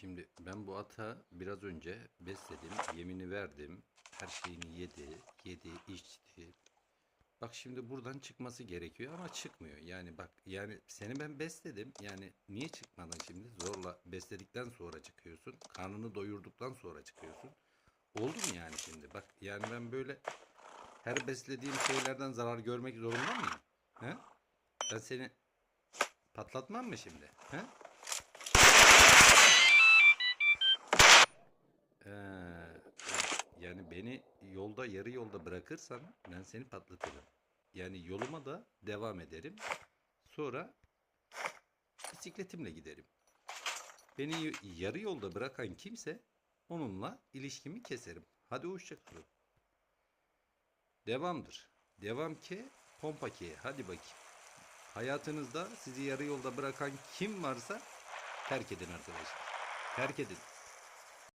Şimdi ben bu ata biraz önce besledim, yemini verdim, her şeyini yedi, içti. Bak şimdi buradan çıkması gerekiyor ama çıkmıyor. Yani bak yani seni ben besledim. Yani niye çıkmadın şimdi? Zorla besledikten sonra çıkıyorsun. Karnını doyurduktan sonra çıkıyorsun. Oldu mu yani şimdi? Bak yani ben böyle her beslediğim şeylerden zarar görmek zorunda mıyım? He? Ben seni patlatmam mı şimdi? He? Ee, Yani beni yolda yarı yolda bırakırsan ben seni patlatırım. Yani yoluma da devam ederim. Sonra bisikletimle giderim. Beni yarı yolda bırakan kimse onunla ilişkimi keserim. Hadi hoşça kalın. Devamdır. Devam ki pompa ki. Hadi bakayım. Hayatınızda sizi yarı yolda bırakan kim varsa terk edin arkadaşlar. Terk edin.